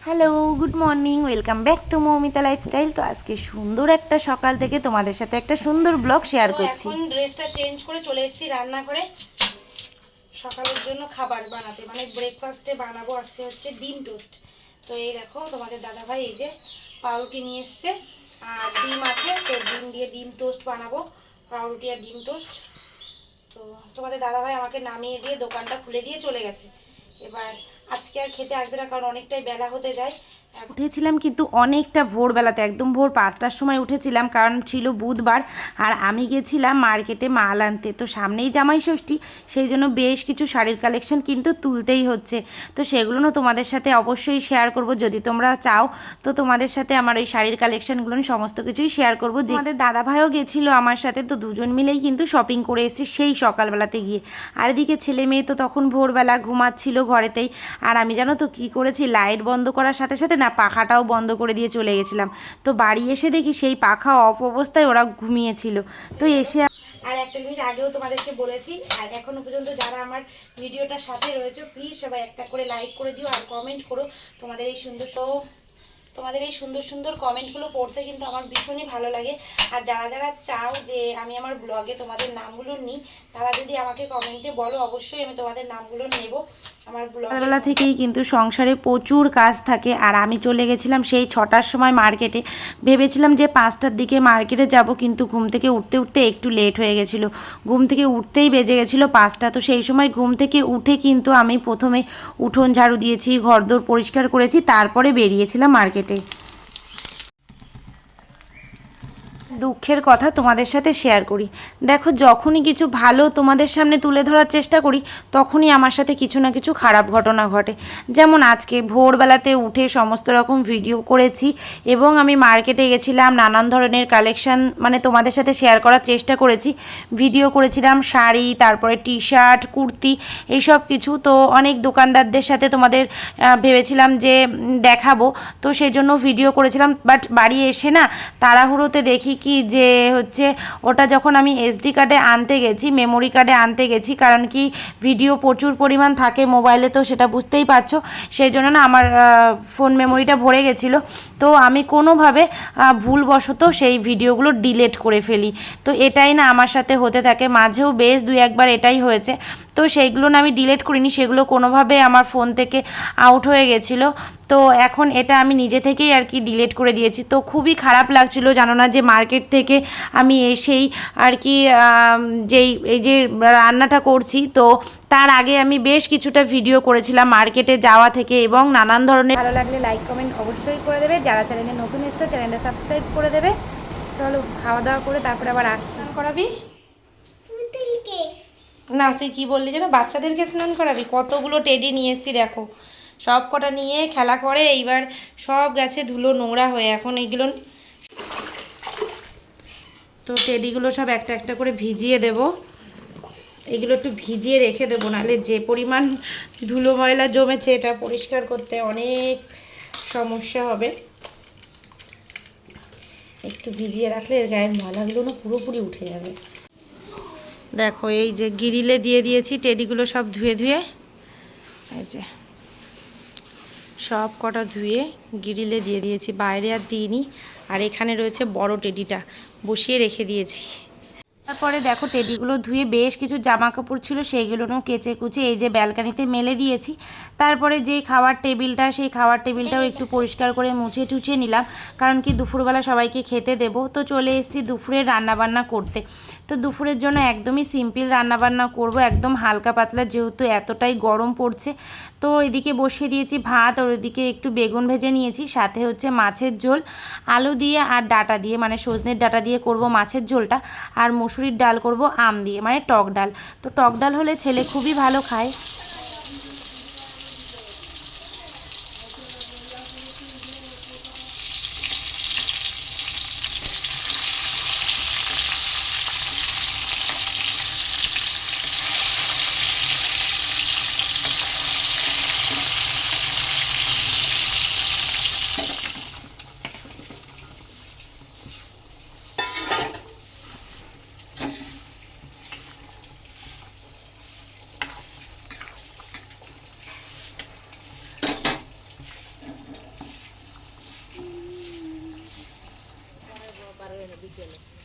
Hello, good morning, welcome back to Moumita lifestyle. তো আজকে সুন্দর একটা সকাল থেকে তোমাদের সাথে একটা সুন্দর ব্লগ শেয়ার করছি। এখন ড্রেসটা চেঞ্জ করে চলে এসেছি রান্না করে সকালের জন্য খাবার বানাতে, মানে ব্রেকফাস্টে বানাবো আজকে হচ্ছে ডিম টোস্ট। তো এই দেখো তোমাদের দাদাভাই এই যে পাউরুটি নিয়ে এসছে আর ডিম আছে, তো ডিম দিয়ে ডিম টোস্ট বানাবো, পাউরুটি আর ডিম টোস্ট। তো তোমাদের দাদাভাই আমাকে নামিয়ে দিয়ে দোকানটা খুলে দিয়ে চলে গেছে। এবার আজকে আর খেতে আসবে না, কারণ অনেকটাই বেলা হতে যায়। উঠেছিলাম কিন্তু অনেকটা ভোরবেলাতে, একদম ভোর 5টার সময় উঠেছিলাম, কারণ ছিল বুধবার আর আমি গেছিলাম মার্কেটে মাল আনতে। তো সামনেই জামাই ষষ্ঠী, সেই জন্য বেশ কিছু শাড়ির কালেকশন কিন্তু তুলতেই হচ্ছে। তো সেগুলো না তোমাদের সাথে অবশ্যই শেয়ার করব, যদি তোমরা চাও তো তোমাদের সাথে আমার ওই শাড়ির কালেকশনগুলো সমস্ত কিছুই শেয়ার করব। যে আমাদের দাদাভাইও গেছিলো আমার সাথে, তো দুজন মিলেই কিন্তু শপিং করে এসেছি সেই সকালবেলাতে গিয়ে। আর এদিকে ছেলে মেয়ে তো তখন ভোরবেলা ঘুমাচ্ছিল ঘরেতেই, আর আমি জানো তো কী করেছি, লাইট বন্ধ করার সাথে সাথে না পাখাটাও বন্ধ করে দিয়ে চলে গেছিলাম। তো বাড়ি এসে দেখি সেই পাখা অফ অবস্থায় ওরা ঘুমিয়েছিল। তো এসে আর একটা জিনিস আগেও তোমাদেরকে বলেছি, আর এখনো পর্যন্ত যারা আমার ভিডিওটার সাথে রয়েছে প্লিজ সবাই একটা করে লাইক করে দিও আর কমেন্ট করো। তোমাদের এই সুন্দর সুন্দর কমেন্টগুলো পড়তে কিন্তু আমার ভীষণই ভালো লাগে। আর যারা যারা চাও যে আমি আমার ব্লগে তোমাদের নামগুলো নিই, তারা যদি আমাকে কমেন্টে বলো, অবশ্যই আমি তোমাদের নামগুলো নেব আমার ব্লগে। সকালবেলা থেকেই কিন্তু সংসারে প্রচুর কাজ থাকে, আর আমি চলে গেছিলাম সেই 6টার সময় মার্কেটে। ভেবেছিলাম যে 5টার দিকে মার্কেটে যাব, কিন্তু ঘুম থেকে উঠতে উঠতে একটু লেট হয়ে গেছিলো। ঘুম থেকে উঠতেই বেজে গেছিলো 5টা। তো সেই সময় ঘুম থেকে উঠে কিন্তু আমি প্রথমে উঠোন ঝাড়ু দিয়েছি, ঘরদোর পরিষ্কার করেছি, তারপরে বেরিয়েছিলাম মার্কেটে। দুঃখের কথা তোমাদের সাথে শেয়ার করি। দেখো, যখনই কিছু ভালো তোমাদের সামনে তুলে ধরার চেষ্টা করি, তখনই আমার সাথে কিছু না কিছু খারাপ ঘটনা ঘটে। যেমন আজকে ভোরবেলাতে উঠে সমস্ত রকম ভিডিও করেছি এবং আমি মার্কেটে গেছিলাম, নানান ধরনের কালেকশান মানে তোমাদের সাথে শেয়ার করার চেষ্টা করেছি। ভিডিও করেছিলাম শাড়ি, তারপরে টি শার্ট, কুর্তি, এইসব কিছু। তো অনেক দোকানদারদের সাথে তোমাদের ভেবেছিলাম যে দেখাবো, তো সেই জন্য ভিডিও করেছিলাম। বাট বাড়ি এসে না তাড়াহুড়োতে দেখি কি যে হচ্ছে, ওটা যখন আমি এসডি কার্ডে আনতে গেছি, মেমোরি কার্ডে আনতে গেছি, কারণ কি ভিডিও প্রচুর পরিমাণ থাকে মোবাইলে, তো সেটা বুঝতেই পারছো, সেই জন্য না আমার ফোন মেমোরিটা ভরে গেছিলো। তো আমি কোনোভাবে ভুলবশত সেই ভিডিওগুলো ডিলিট করে ফেলি। তো এটাই না আমার সাথে হতে থাকে, মাঝেও বেশ 2-1বার এটাই হয়েছে। তো সেইগুলো না আমি ডিলিট করিনি, সেগুলো কোনোভাবে আমার ফোন থেকে আউট হয়ে গেছিলো। তো এখন এটা আমি নিজে থেকেই আর কি ডিলিট করে দিয়েছি। তো খুবই খারাপ লাগছিল, জানো না, যে মার্কেট থেকে আমি এসেই আর কি এই যে রান্নাটা করছি, তো তার আগে আমি বেশ কিছুটা ভিডিও করেছিলাম মার্কেটে যাওয়া থেকে, এবং নানান ধরনের। ভালো লাগলে লাইক কমেন্ট অবশ্যই করে দেবে, যারা চ্যানেলে নতুন এসছে চ্যানেলটা সাবস্ক্রাইব করে দেবে। চলো খাওয়া দাওয়া করে তারপরে আবার আসছি। করাবি না, তুই কি বললি যেন বাচ্চাদেরকে স্নান করাবি? কতগুলো টেডি নিয়ে এসেছি দেখো, সব কটা নিয়ে খেলা করে, এইবার সব গেছে ধুলো নোংরা হয়ে। এখন এইগুলো তো টেডিগুলো সব একটা একটা করে ভিজিয়ে দেব। এগুলো একটু ভিজিয়ে রেখে দেবো, নাহলে যে পরিমাণ ধুলো ময়লা জমেছে এটা পরিষ্কার করতে অনেক সমস্যা হবে। একটু ভিজিয়ে রাখলে এর গায়ের ময়লাগুলো না পুরোপুরি উঠে যাবে। দেখো এই যে গ্রিলে দিয়ে দিয়েছি টেডিগুলো সব ধুয়ে ধুয়ে, এই যে সব কটা ধুয়ে গ্রিলে দিয়ে দিয়েছি, বাইরে আর দিইনি। আর এখানে রয়েছে বড় টেডিটা, বসিয়ে রেখে দিয়েছি। তারপরে দেখো টেডিগুলো ধুয়ে বেশ কিছু জামা কাপড় ছিল, সেইগুলোও কেচে কুচে এই যে ব্যালকানিতে মেলে দিয়েছি। তারপরে যে খাওয়ার টেবিলটা, সেই খাওয়ার টেবিলটাও একটু পরিষ্কার করে মুছে টুছে নিলাম, কারণ কি দুপুরবেলা সবাইকে খেতে দেব। তো চলে এসেছি দুপুরের রান্নাবান্না করতে। তো দুপুরের জন্য একদমই সিম্পল রান্নাবান্না করব, একদম হালকা পাতলা, যেহেতু এতটাই গরম পড়ছে। তো এদিকে বসিয়ে দিয়েছি ভাত, আর ওইদিকে একটু বেগুন ভেজে নিয়েছি, সাথে হচ্ছে মাছের ঝোল, আলু দিয়ে আর ডাটা দিয়ে, মানে সজনের ডাটা দিয়ে করব মাছের ঝোলটা। আর মুসুরির ডাল করব আম দিয়ে, মানে টক ডাল। তো টক ডাল হলে ছেলে খুবই ভালো খায়।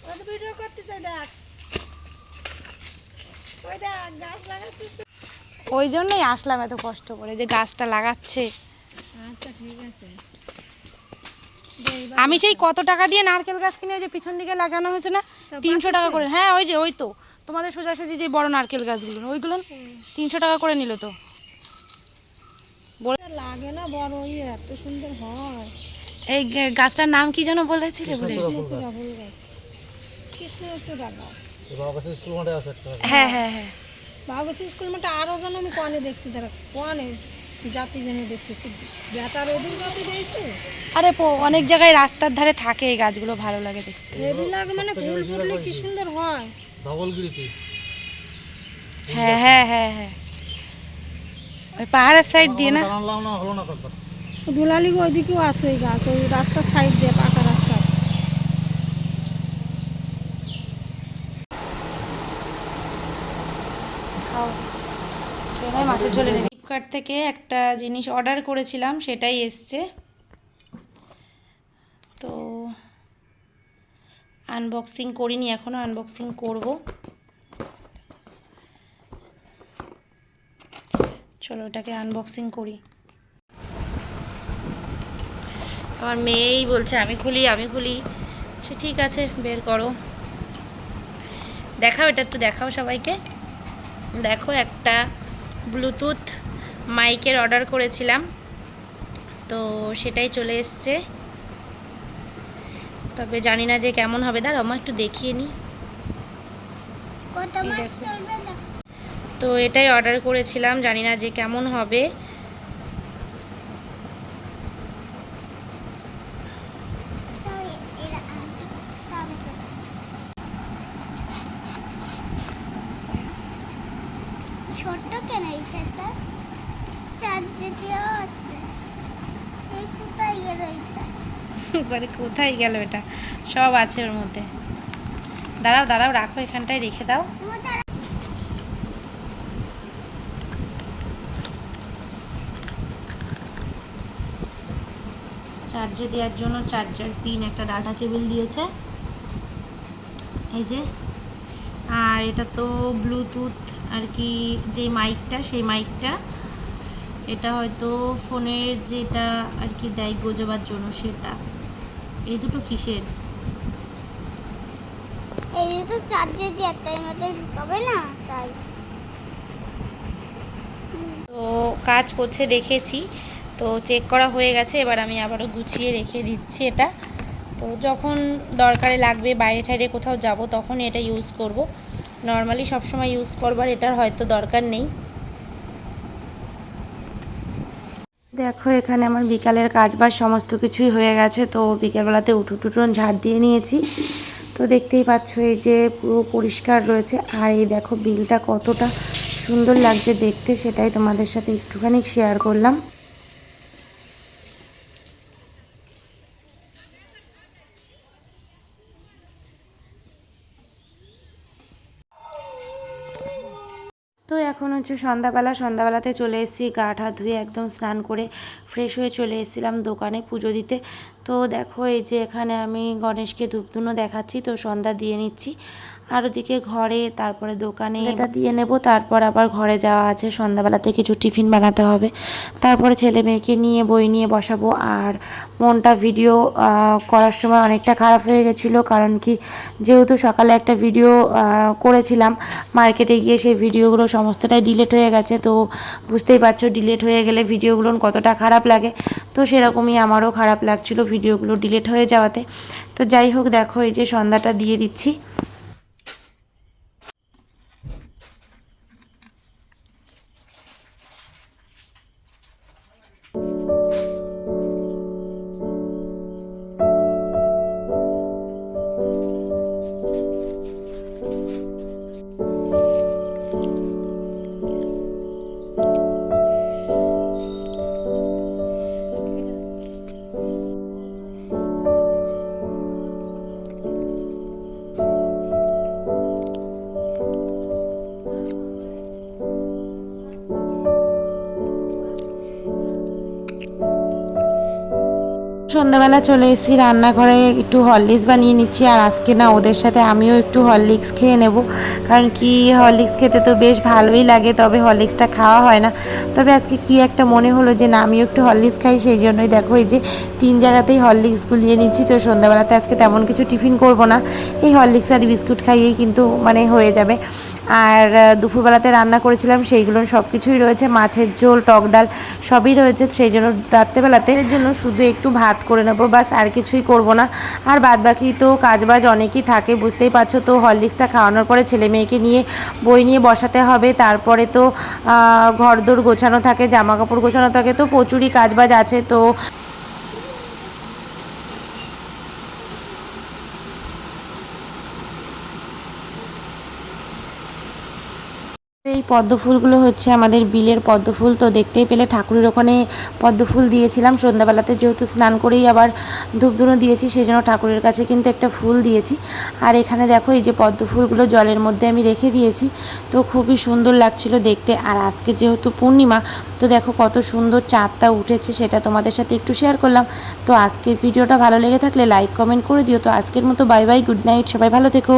ওরা তো ভিডিও করতে চাই, দেখ ওই দেখ গাছ লাগাচ্ছিস তো। ওই জন্যই আসলাম এত কষ্ট করে যে গাছটা লাগাচ্ছে। আচ্ছা ঠিক আছে। আমি সেই কত টাকা দিয়ে নারকেল গাছ কিনে ওই যে পিছন দিকে লাগানো হয়েছে না, 300 টাকা করে। হ্যাঁ ওই যে ওই তো তোমাদের সোজাসুজি যে বড় নারকেল গাছগুলো ওইগুলো 300 টাকা করে নিল তো। লাগে না বড়, ওই এত সুন্দর হয়। এই গাছটার নাম কি যেন বলেছিলে? বলে কৃষ্ণচূড়া ফুল গাছ, কৃষ্ণচূড়া গাছ। হ্যাঁ হ্যাঁ হ্যাঁ। বাবাসী স্কুল মাঠে আরও যেন আমি কনে দেখছি, তারা কনে জাতি যেন দেখছি, বেতার ওদিন জাতি দেখছি। আরে অনেক জায়গায় রাস্তার ধারে থাকে এই গাছগুলো, ভালো লাগে দেখতে। হেভি লাগে, মানে ফুল ফুটলে কি সুন্দর হয়। হ্যাঁ হ্যাঁ হ্যাঁ হ্যাঁ, ওই পাহাড়ের সাইড দিয়ে না। দুলালি ওইদিকেও আছে ওই গাছ, ওই রাস্তার সাইড দিয়ে, পাকা রাস্তা। মাছের ঝোলে ফ্লিপকার্ট থেকে একটা জিনিস অর্ডার করেছিলাম, সেটাই এসছে। তো আনবক্সিং করিনি এখনো, আনবক্সিং করব। চলো ওটাকে আনবক্সিং করি। আমার মেয়েই বলছে আমি খুলি আমি খুলি। আচ্ছা ঠিক আছে, বের করো, দেখাও এটা, একটু দেখাও সবাইকে। দেখো একটা ব্লুটুথ মাইকের অর্ডার করেছিলাম, তো সেটাই চলে এসছে। তবে জানি না যে কেমন হবে, দাঁড়াও আমার একটু দেখিয়ে নিই। তো এটাই অর্ডার করেছিলাম, জানি না যে কেমন হবে। ছোট্ট কেন এটা, চার্জার দেওয়া আছে। এই কোথায় গেল এটা? এবারে কোথায় গেল এটা? সব আছে ওর মধ্যে। দাঁড়াও দাঁড়াও, রাখো এখানটায়, রেখে দাও। চার্জে দেওয়ার জন্য চার্জার পিন, একটা ডাটা কেবল দিয়েছে এই যে। আর এটা তো ব্লুটুথ আর কি, যে মাইকটা, সেই মাইকটা। এটা হয়তো ফোনের যেটা আর কি দেয় গোজাবার জন্য, সেটা। এই দুটো কিসের? এই তো চার্জার দিয়ে একটার মধ্যে ঢুকাবে না, তাই। তো কাজ করছে দেখেছি, তো চেক করা হয়ে গেছে। এবার আমি আবারও গুছিয়ে রেখে দিচ্ছি এটা। তো যখন দরকারে লাগবে, বাইরে ঠাইরে কোথাও যাব, তখন এটা ইউজ করব। নর্মালি সবসময় ইউজ করবার এটার হয়তো দরকার নেই। দেখো এখানে আমার বিকালের কাজবাজ সমস্ত কিছুই হয়ে গেছে। তো বিকেলবেলাতে উঠোন ঝাড় দিয়ে নিয়েছি। তো দেখতেই পাচ্ছ এই যে পুরো পরিষ্কার রয়েছে। আর এই দেখো বিলটা কতটা সুন্দর লাগছে দেখতে, সেটাই তোমাদের সাথে একটুখানি শেয়ার করলাম। তো এখন হচ্ছে সন্ধ্যাবেলাতে চলে এসেছি, গা ঠা ধুয়ে একদম স্নান করে ফ্রেশ হয়ে চলে এসেছিলাম দোকানে পুজো দিতে। তো দেখো এই যে এখানে আমি গণেশকে ধূপধুনো দেখাচ্ছি, তো সন্ধ্যা দিয়ে নিচ্ছি। আর ওদিকে ঘরে, তারপরে দোকানে এটা দিয়ে নেব, তারপর আবার ঘরে যাওয়া আছে। সন্ধ্যাবেলাতে কিছু টিফিন বানাতে হবে, তারপরে ছেলে মেয়েকে নিয়ে বই নিয়ে বসাবো। আর মনটা ভিডিও করার সময় অনেকটা খারাপ হয়ে গেছিলো, কারণ কি যেহেতু সকালে একটা ভিডিও করেছিলাম মার্কেটে গিয়ে, সেই ভিডিওগুলো সমস্তটাই ডিলিট হয়ে গেছে। তো বুঝতেই পারছো ডিলিট হয়ে গেলে ভিডিওগুলো কতটা খারাপ লাগে। তো সেরকমই আমারও খারাপ লাগছিলো ভিডিওগুলো ডিলিট হয়ে যাওয়াতে। তো যাই হোক, দেখো এই যে সন্ধ্যাটা দিয়ে দিচ্ছি। সন্ধ্যাবেলা চলে এসেছি রান্নাঘরে, একটু হরলিক্স বানিয়ে নিচ্ছি। আর আজকে না ওদের সাথে আমিও একটু হরলিক্স খেয়ে নেব, কারণ কি হরলিক্স খেতে তো বেশ ভালোই লাগে, তবে হরলিক্সটা খাওয়া হয় না। তবে আজকে কি একটা মনে হলো যে না আমিও একটু হরলিক্স খাই, সেই জন্যই দেখো এই যে 3 জায়গাতেই হরলিক্স গুলিয়ে নিচ্ছি। তো সন্ধ্যাবেলাতে আজকে তেমন কিছু টিফিন করব না, এই হরলিক্স আর বিস্কুট খাইয়েই কিন্তু মানে হয়ে যাবে। আর দুপুরবেলাতে রান্না করেছিলাম সেইগুলো সব কিছুই রয়েছে, মাছের ঝোল, টক ডাল সবই রয়েছে। সেই জন্য রাত্রেবেলাতে এর জন্য শুধু একটু ভাত করে নেবো, বাস আর কিছুই করব না। আর বাদ বাকি তো কাজবাজ অনেকই থাকে, বুঝতেই পারছো। তো হরলিক্সটা খাওয়ানোর পরে ছেলে মেয়েকে নিয়ে বই নিয়ে বসাতে হবে, তারপরে তো ঘরদোর গোছানো থাকে, জামা কাপড় গোছানো থাকে, তো প্রচুরই কাজবাজ আছে। তো এই পদ্ম ফুলগুলো হচ্ছে আমাদের বিলের পদ্ম ফুল। তো দেখতেই পেলে ঠাকুরের ওখানে পদ্ম ফুল দিয়েছিলাম সন্ধ্যাবেলাতে, যেহেতু স্নান করেই আবার ধূপধুনো দিয়েছি, সেই জন্য ঠাকুরের কাছে কিন্তু একটা ফুল দিয়েছি। আর এখানে দেখো এই যে পদ্ম ফুলগুলো জলের মধ্যে আমি রেখে দিয়েছি, তো খুবই সুন্দর লাগছিল দেখতে। আর আজকে যেহেতু পূর্ণিমা, তো দেখো কত সুন্দর চাঁদটা উঠেছে, সেটা তোমাদের সাথে একটু শেয়ার করলাম। তো আজকের ভিডিওটা ভালো লেগে থাকলে লাইক কমেন্ট করে দিও। তো আজকের মতো বাই বাই, গুড নাইট, সবাই ভালো থেকো।